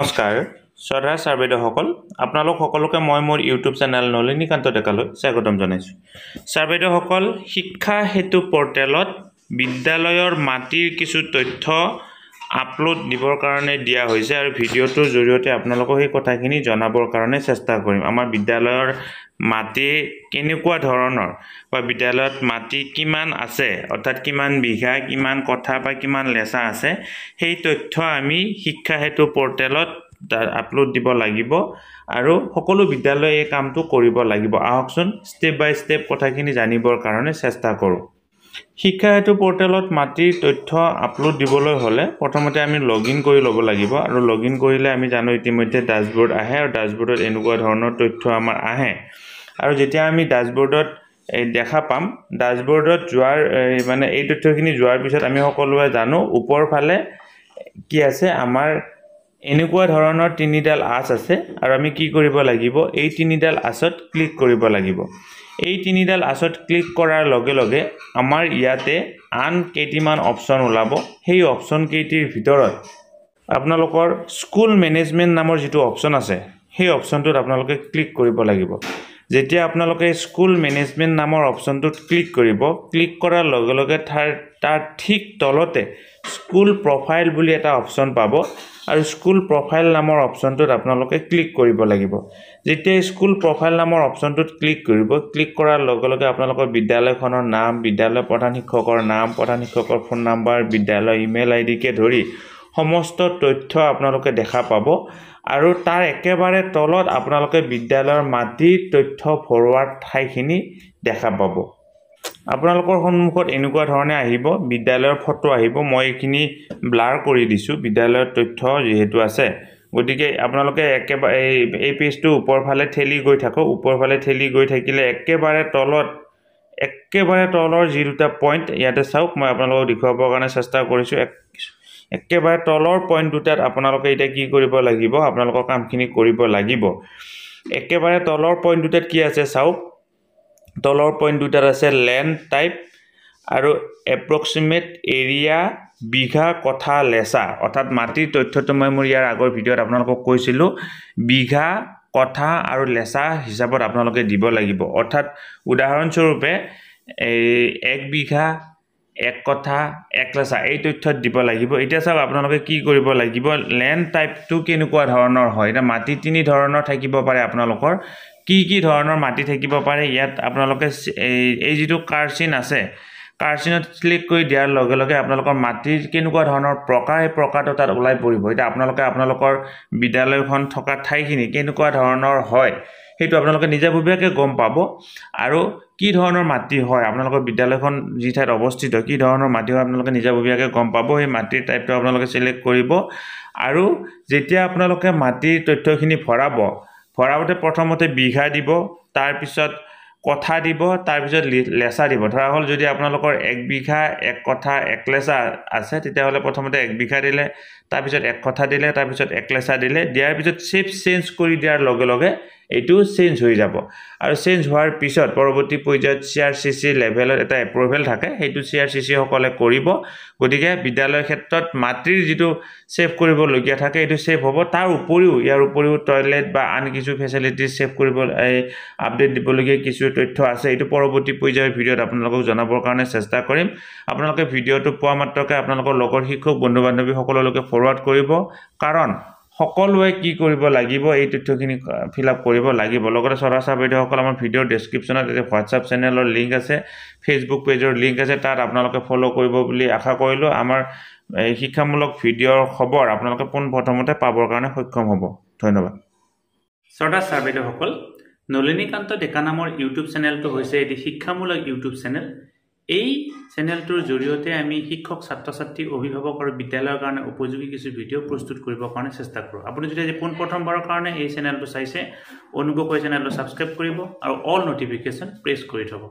নমস্কাৰ শ্ৰদ্ধা ছাৰ বাইদেউসকল আপোনালোক সকলোকে মই মোৰ ইউটিউব চেনেল নলিনীকান্ত ডেকালৈ স্বাগতম জনাইছোঁ। ছাৰ বাইদেউসকল শিক্ষা হেতু পৰ্টেলত বিদ্যালয়ৰ মাটিৰ কিছু তথ্য আপলোড দিবৰ কাৰণে দিয়া হৈছে আৰু ভিডিঅ'টোৰ জৰিয়তে আপোনালোকক সেই কথাখিনি জনাবৰ কাৰণে চেষ্টা কৰিম। আমাৰ বিদ্যালয়ৰ মাটি কেনেকুৱা ধৰণৰ বা বিদ্যালয়ত মাটি কিমান আছে অৰ্থাৎ কিমান বিঘা কিমান কঠা বা কিমান লেচা আছে সেই তথ্য আমি শিক্ষা হেতু পৰ্টেলত আপলোড দিব লাগিব আৰু সকলো বিদ্যালয়ে এই কামটো কৰিব লাগিব। আহকচোন ষ্টেপ বাই ষ্টেপ কথাখিনি জানিবৰ কাৰণে চেষ্টা কৰোঁ। শিক্ষা হেতু পৰ্টেলত মাটিৰ তথ্য আপলোড দিবলৈ হ'লে প্ৰথমতে আমি লগইন কৰি ল'ব লাগিব আৰু লগইন কৰিলে আমি জানো ইতিমধ্যে ড্যাশবোৰ্ড আহে আৰু ড্যাশবোৰ্ডত এনেকুৱা ধৰণৰ তথ্য আমাৰ আহে আৰু যেতিয়া আমি ড্যাশবোৰ্ডত দেখা পাম ড্যাশবোৰ্ডত যোৱাৰ মানে এই তথ্যখিনি যোৱাৰ পিছত আমি সকলোৱে জানো ওপৰ ফালে কি আছে আমাৰ এনেকুৱা ধৰণৰ তিনিডাল আঁচ আছে আৰু আমি কি কৰিব লাগিব এই তিনিডাল আঁচত ক্লিক কৰিব লাগিব। এই তিনিডাল আঁচত ক্লিক কৰাৰ লগে লগে আমাৰ ইয়াতে আন কেইটিমান অপচন ওলাব। সেই অপচন কেইটিৰ ভিতৰত আপোনালোকৰ স্কুল মেনেজমেণ্ট নামৰ যিটো অপচন আছে সেই অপচনটোত আপোনালোকে ক্লিক কৰিব লাগিব। যেতিয়া আপোনালোকে স্কুল মেনেজমেণ্ট নামৰ অপচনটোত ক্লিক কৰিব ক্লিক কৰাৰ লগে লগে তাৰ ঠিক তলতে স্কুল প্ৰফাইল বুলি এটা অপচন পাব আৰু স্কুল প্ৰফাইল নামৰ অপচনটোত আপোনালোকে ক্লিক কৰিব লাগিব। যেতিয়া স্কুল প্ৰফাইল নামৰ অপচনটোত ক্লিক কৰিব ক্লিক কৰাৰ লগে লগে আপোনালোকৰ বিদ্যালয়খনৰ নাম বিদ্যালয় প্ৰধান শিক্ষকৰ নাম প্ৰধান শিক্ষকৰ ফোন নাম্বাৰ বিদ্যালয় ইমেইল আইডিকে ধৰি সমস্ত তথ্য আপোনালোকে দেখা পাব আৰু তাৰ একেবাৰে তলত আপোনালোকে বিদ্যালয়ৰ মাটিৰ তথ্য ভৰোৱাৰ ঠাইখিনি দেখা পাব। আপোনালোকৰ সন্মুখত এনেকুৱা ধৰণে আহিব বিদ্যালয়ৰ ফটো আহিব। মই এইখিনি ব্লাৰ কৰি দিছোঁ বিদ্যালয়ৰ তথ্য যেহেতু আছে গতিকে আপোনালোকে একেবাৰে এই পেজটো ওপৰ ফালে ঠেলি গৈ থাকক। ওপৰ ফালে ঠেলি গৈ থাকিলে একেবাৰে তলৰ যি দুটা পইণ্ট ইয়াতে চাওক মই আপোনালোকক দেখুৱাবৰ কাৰণে চেষ্টা কৰিছোঁ। একেবাৰে তলৰ পইণ্ট দুটাত আপোনালোকে এতিয়া কি কৰিব লাগিব আপোনালোকৰ কামখিনি কৰিব লাগিব। একেবাৰে তলৰ পইণ্ট দুটাত কি আছে চাওক তলৰ পইণ্ট দুটাত আছে লেণ্ড টাইপ আৰু এপ্ৰক্সিমেট এৰিয়া বিঘা কঠা লেচা অৰ্থাৎ মাটিৰ তথ্যটো মই মোৰ ইয়াৰ আগৰ ভিডিঅ'ত আপোনালোকক কৈছিলোঁ বিঘা কঠা আৰু লেচা হিচাপত আপোনালোকে দিব লাগিব। অৰ্থাৎ উদাহৰণস্বৰূপে 1 বিঘা 1 কঠা 1 লেচা এই তথ্যত দিব লাগিব। এতিয়া চাওক আপোনালোকে কি কৰিব লাগিব লেণ্ড টাইপটো কেনেকুৱা ধৰণৰ হয়। এতিয়া মাটি তিনি ধৰণৰ থাকিব পাৰে আপোনালোকৰ কি ধৰণৰ মাটি থাকিব পাৰে ইয়াত আপোনালোকে এই যিটো কাৰ্চিন আছে কাৰ্চিনত ক্লিক কৰি দিয়াৰ লগে লগে আপোনালোকৰ মাটিৰ কেনেকুৱা ধৰণৰ প্ৰকাৰ এই প্ৰকাৰটো তাত ওলাই পৰিব। এতিয়া আপোনালোকৰ বিদ্যালয়খন থকা ঠাইখিনি কেনেকুৱা ধৰণৰ হয় সেইটো আপোনালোকে নিজাববীয়াকৈ গম পাব আৰু কি ধৰণৰ মাটি হয় আপোনালোকৰ বিদ্যালয়খন যি ঠাইত অৱস্থিত কি ধৰণৰ মাটি হয় আপোনালোকে নিজাববীয়াকৈ গম পাব। সেই মাটিৰ টাইপটো আপোনালোকে চিলেক্ট কৰিব আৰু যেতিয়া আপোনালোকে মাটিৰ তথ্যখিনি ভৰাওঁতে প্ৰথমতে বিঘা দিব তাৰপিছত কঠা দিব তাৰপিছত লেচা দিব। ধৰা হ'ল যদি আপোনালোকৰ 1 বিঘা 1 কঠা 1 লেচা আছে তেতিয়াহ'লে প্ৰথমতে 1 বিঘা দিলে তাৰপিছত 1 কঠা দিলে তাৰপিছত 1 লেচা দিলে দিয়াৰ পিছত শেপ চেঞ্জ কৰি দিয়াৰ লগে লগে এইটো চেঞ্জ হৈ যাব আৰু চেঞ্জ হোৱাৰ পিছত পৰৱৰ্তী পৰ্যায়ত CRCC লেভেলত এটা এপ্ৰুভেল থাকে সেইটো CRCC সকলে কৰিব। গতিকে বিদ্যালয়ৰ ক্ষেত্ৰত মাটিৰ যিটো সেভ কৰিবলগীয়া থাকে এইটো সেভ হ'ব। ইয়াৰ উপৰিও টয়লেট বা আন কিছু ফেচিলিটি সেভ কৰিব আপডেট দিবলগীয়া কিছু তথ্য আছে এইটো পৰৱৰ্তী পৰ্যায়ৰ ভিডিঅ'ত আপোনালোকক জনাবৰ কাৰণে চেষ্টা কৰিম। আপোনালোকে ভিডিঅ'টো পোৱা মাত্ৰকে আপোনালোকৰ লগৰ শিক্ষক বন্ধু বান্ধৱী সকলোলৈকে ফৰৱাৰ্ড কৰিব কাৰণ সকলোৱে কি কৰিব লাগিব এই তথ্যখিনি ফিল আপ কৰিব লাগিব। লগতে শ্ৰদ্ধা বাইদেউসকল আমাৰ ভিডিঅ'ৰ ডেছক্ৰিপশ্যনত এটা হোৱাটছআপ চেনেলৰ লিংক আছে ফেচবুক পেজৰ লিংক আছে তাত আপোনালোকে ফ'ল' কৰিব বুলি আশা কৰিলোঁ। আমাৰ শিক্ষামূলক ভিডিঅ'ৰ খবৰ আপোনালোকে পোনপ্ৰথমতে পাবৰ কাৰণে সক্ষম হ'ব। ধন্যবাদ। শ্ৰদ্ধা বাইদেউসকল নলিনীকান্ত ডেকা নামৰ ইউটিউব চেনেলটো হৈছে এটি শিক্ষামূলক ইউটিউব চেনেল। এই চেনেলটোৰ জৰিয়তে আমি শিক্ষক ছাত্ৰ ছাত্ৰী অভিভাৱক আৰু বিদ্যালয়ৰ কাৰণে উপযোগী কিছু ভিডিঅ' প্ৰস্তুত কৰিবৰ কাৰণে চেষ্টা কৰোঁ। আপুনি যদি আজি পোনপ্ৰথমবাৰৰ কাৰণে এই চেনেলটো চাইছে অনুগ্ৰহ কৰি চেনেলটো ছাবস্ক্ৰাইব কৰিব আৰু অল নটিফিকেশ্যন প্ৰেছ কৰি থ'ব।